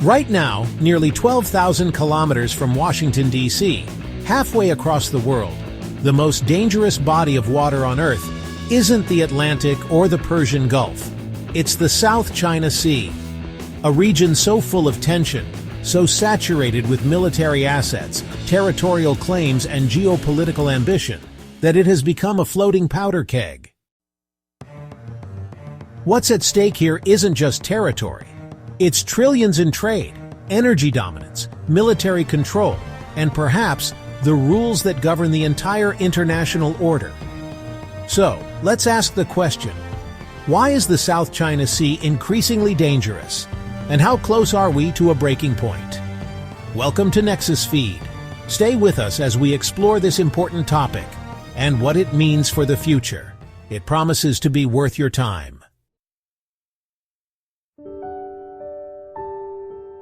Right now, nearly 12,000 kilometers from Washington, D.C., halfway across the world, the most dangerous body of water on Earth isn't the Atlantic or the Persian Gulf. It's the South China Sea, a region so full of tension, so saturated with military assets, territorial claims, and geopolitical ambition that it has become a floating powder keg. What's at stake here isn't just territory. It's trillions in trade, energy dominance, military control, and perhaps the rules that govern the entire international order. So, let's ask the question, why is the South China Sea increasingly dangerous? And how close are we to a breaking point? Welcome to Nexus-Feed. Stay with us as we explore this important topic and what it means for the future. It promises to be worth your time.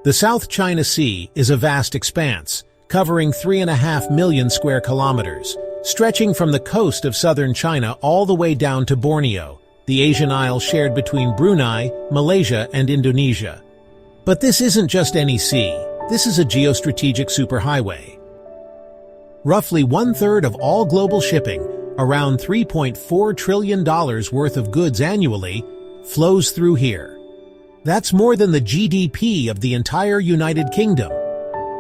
The South China Sea is a vast expanse, covering 3.5 million square kilometers, stretching from the coast of southern China all the way down to Borneo, the Asian isle shared between Brunei, Malaysia, and Indonesia. But this isn't just any sea, this is a geostrategic superhighway. Roughly one-third of all global shipping, around $3.4 trillion worth of goods annually, flows through here. That's more than the GDP of the entire United Kingdom.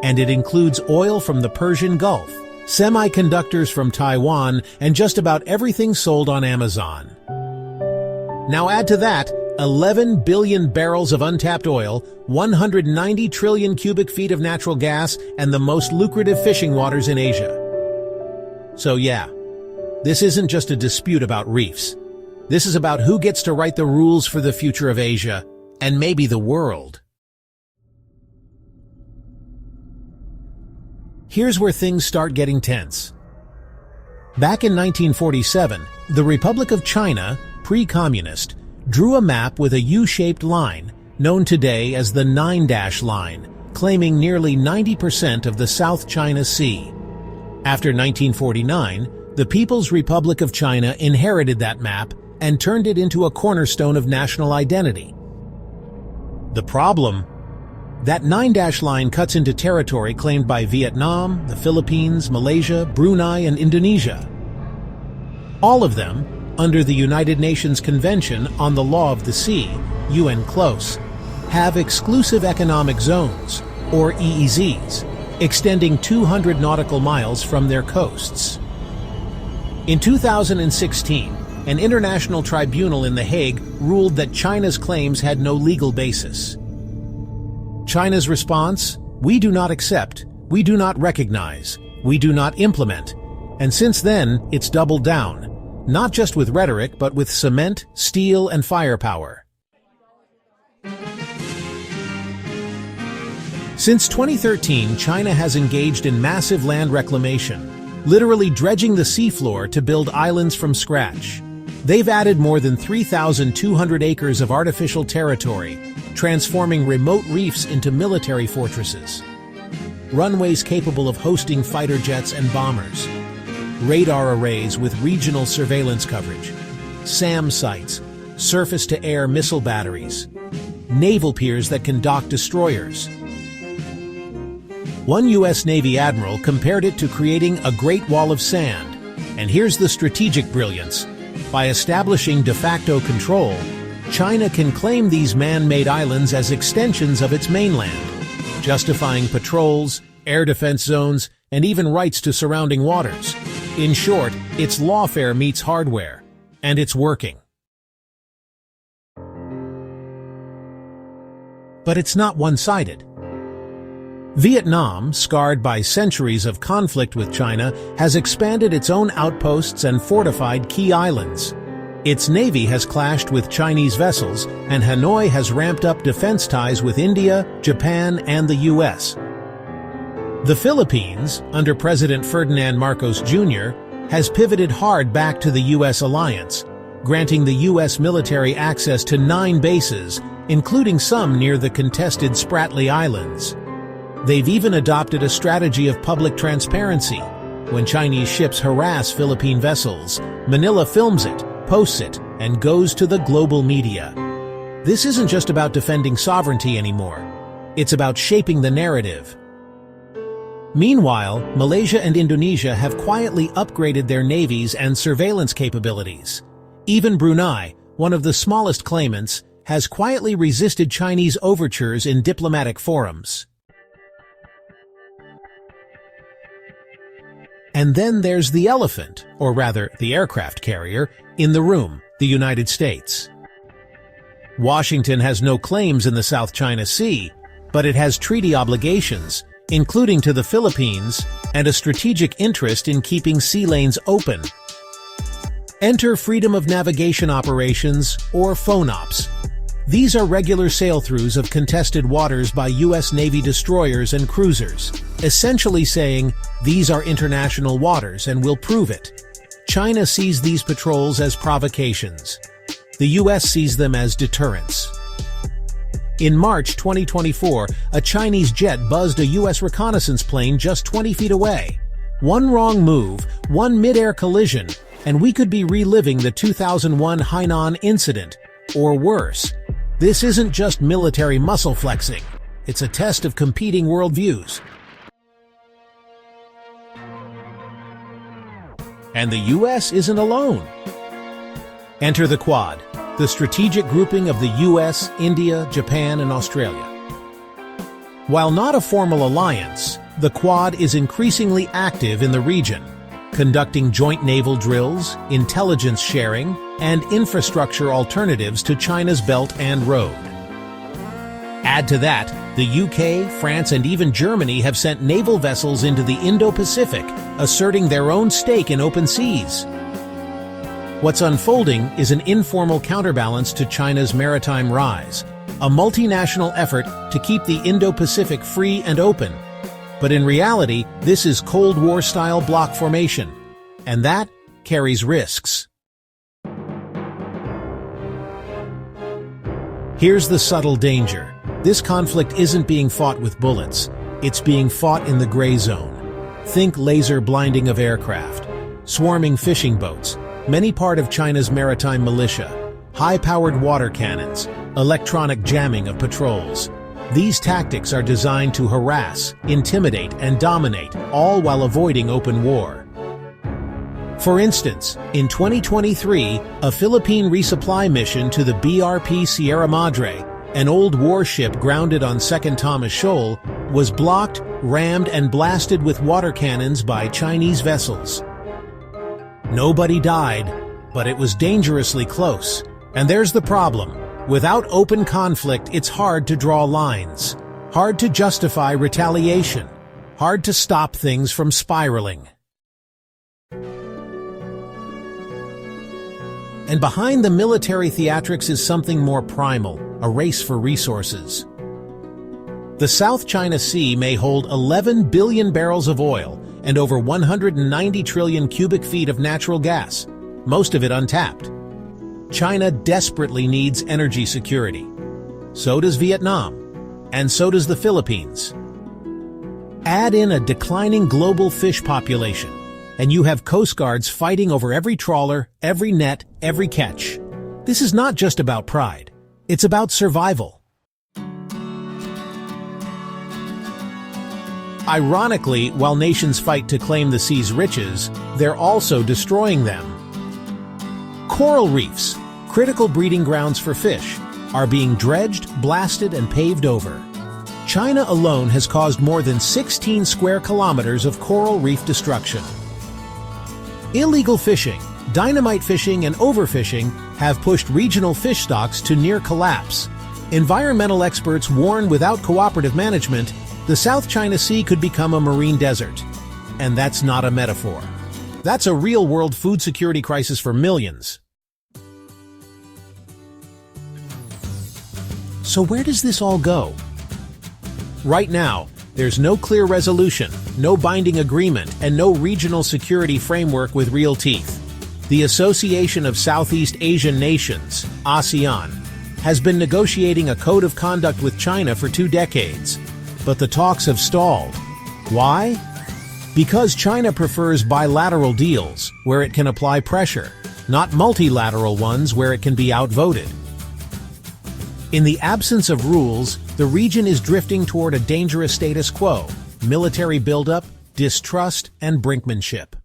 And it includes oil from the Persian Gulf, semiconductors from Taiwan, and just about everything sold on Amazon. Now add to that 11 billion barrels of untapped oil, 190 trillion cubic feet of natural gas, and the most lucrative fishing waters in Asia. So yeah, this isn't just a dispute about reefs. This is about who gets to write the rules for the future of Asia, and maybe the world. Here's where things start getting tense. Back in 1947, the Republic of China, pre-communist, drew a map with a U-shaped line, known today as the 9-dash line, claiming nearly 90% of the South China Sea. After 1949, the People's Republic of China inherited that map and turned it into a cornerstone of national identity. The problem? That 9-dash line cuts into territory claimed by Vietnam, the Philippines, Malaysia, Brunei, and Indonesia. All of them, under the United Nations Convention on the Law of the Sea, UNCLOS, have exclusive economic zones, or EEZs, extending 200 nautical miles from their coasts. In 2016, an international tribunal in The Hague ruled that China's claims had no legal basis. China's response? We do not accept, we do not recognize, we do not implement, and since then, it's doubled down, not just with rhetoric, but with cement, steel, and firepower. Since 2013, China has engaged in massive land reclamation, literally dredging the seafloor to build islands from scratch. They've added more than 3,200 acres of artificial territory, transforming remote reefs into military fortresses. Runways capable of hosting fighter jets and bombers. Radar arrays with regional surveillance coverage. SAM sites, surface-to-air missile batteries. Naval piers that can dock destroyers. One U.S. Navy admiral compared it to creating a great wall of sand. And here's the strategic brilliance. By establishing de facto control, China can claim these man-made islands as extensions of its mainland, justifying patrols, air defense zones, and even rights to surrounding waters. In short, it's lawfare meets hardware, and it's working. But it's not one-sided. Vietnam, scarred by centuries of conflict with China, has expanded its own outposts and fortified key islands. Its navy has clashed with Chinese vessels, and Hanoi has ramped up defense ties with India, Japan, and the U.S. The Philippines, under President Ferdinand Marcos Jr., has pivoted hard back to the U.S. alliance, granting the U.S. military access to 9 bases, including some near the contested Spratly Islands. They've even adopted a strategy of public transparency. When Chinese ships harass Philippine vessels, Manila films it, posts it, and goes to the global media. This isn't just about defending sovereignty anymore. It's about shaping the narrative. Meanwhile, Malaysia and Indonesia have quietly upgraded their navies and surveillance capabilities. Even Brunei, one of the smallest claimants, has quietly resisted Chinese overtures in diplomatic forums. And then there's the elephant, or rather the aircraft carrier, in the room, the United States. Washington has no claims in the South China Sea, but it has treaty obligations, including to the Philippines, and a strategic interest in keeping sea lanes open. Enter Freedom of Navigation Operations, or FONOPs. These are regular sail-throughs of contested waters by U.S. Navy destroyers and cruisers, essentially saying, these are international waters and we'll prove it. China sees these patrols as provocations. The U.S. sees them as deterrence. In March 2024, a Chinese jet buzzed a U.S. reconnaissance plane just 20 feet away. One wrong move, one mid-air collision, and we could be reliving the 2001 Hainan incident, or worse. This isn't just military muscle flexing. It's a test of competing worldviews. And the U.S. isn't alone. Enter the Quad, the strategic grouping of the U.S., India, Japan, and Australia. While not a formal alliance, the Quad is increasingly active in the region, conducting joint naval drills, intelligence sharing, and infrastructure alternatives to China's Belt and Road. Add to that, the UK, France, and even Germany have sent naval vessels into the Indo-Pacific, asserting their own stake in open seas. What's unfolding is an informal counterbalance to China's maritime rise, a multinational effort to keep the Indo-Pacific free and open. But in reality, this is Cold War-style bloc formation, and that carries risks. Here's the subtle danger. This conflict isn't being fought with bullets. It's being fought in the gray zone. Think laser blinding of aircraft, swarming fishing boats, many part of China's maritime militia, high-powered water cannons, electronic jamming of patrols. These tactics are designed to harass, intimidate, and dominate, all while avoiding open war. For instance, in 2023, a Philippine resupply mission to the BRP Sierra Madre, an old warship grounded on Second Thomas Shoal, was blocked, rammed, and blasted with water cannons by Chinese vessels. Nobody died, but it was dangerously close. And there's the problem. Without open conflict, it's hard to draw lines, hard to justify retaliation, hard to stop things from spiraling. And behind the military theatrics is something more primal, a race for resources. The South China Sea may hold 11 billion barrels of oil and over 190 trillion cubic feet of natural gas, most of it untapped. China desperately needs energy security. So does Vietnam, and so does the Philippines. Add in a declining global fish population, and you have Coast Guards fighting over every trawler, every net, every catch. This is not just about pride. It's about survival. Ironically, while nations fight to claim the sea's riches, they're also destroying them. Coral reefs, critical breeding grounds for fish, are being dredged, blasted, and paved over. China alone has caused more than 16 square kilometers of coral reef destruction. Illegal fishing, dynamite fishing, and overfishing have pushed regional fish stocks to near collapse. Environmental experts warn without cooperative management, the South China Sea could become a marine desert. And that's not a metaphor. That's a real-world food security crisis for millions. So where does this all go? Right now, there's no clear resolution, no binding agreement, and no regional security framework with real teeth. The Association of Southeast Asian Nations, ASEAN, has been negotiating a code of conduct with China for 2 decades, but the talks have stalled. Why? Because China prefers bilateral deals, where it can apply pressure, not multilateral ones where it can be outvoted. In the absence of rules, the region is drifting toward a dangerous status quo: military buildup, distrust, and brinkmanship.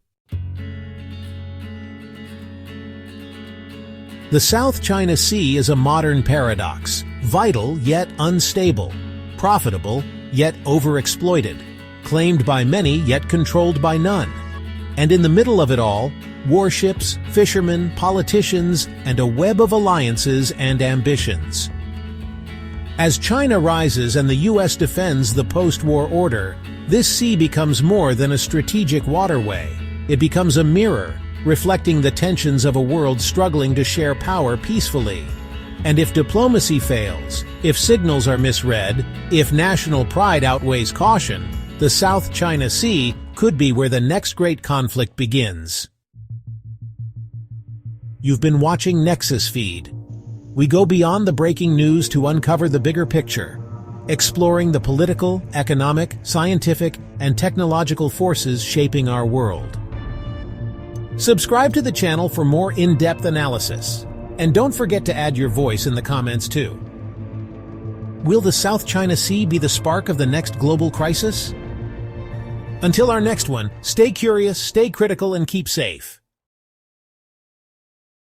The South China Sea is a modern paradox: vital yet unstable, profitable yet overexploited, claimed by many yet controlled by none. And in the middle of it all, warships, fishermen, politicians, and a web of alliances and ambitions. As China rises and the U.S. defends the post-war order, this sea becomes more than a strategic waterway. It becomes a mirror, reflecting the tensions of a world struggling to share power peacefully. And if diplomacy fails, if signals are misread, if national pride outweighs caution, the South China Sea could be where the next great conflict begins. You've been watching Nexus-Feed. We go beyond the breaking news to uncover the bigger picture, exploring the political, economic, scientific, and technological forces shaping our world. Subscribe to the channel for more in-depth analysis. And don't forget to add your voice in the comments too. Will the South China Sea be the spark of the next global crisis? Until our next one, stay curious, stay critical, and keep safe.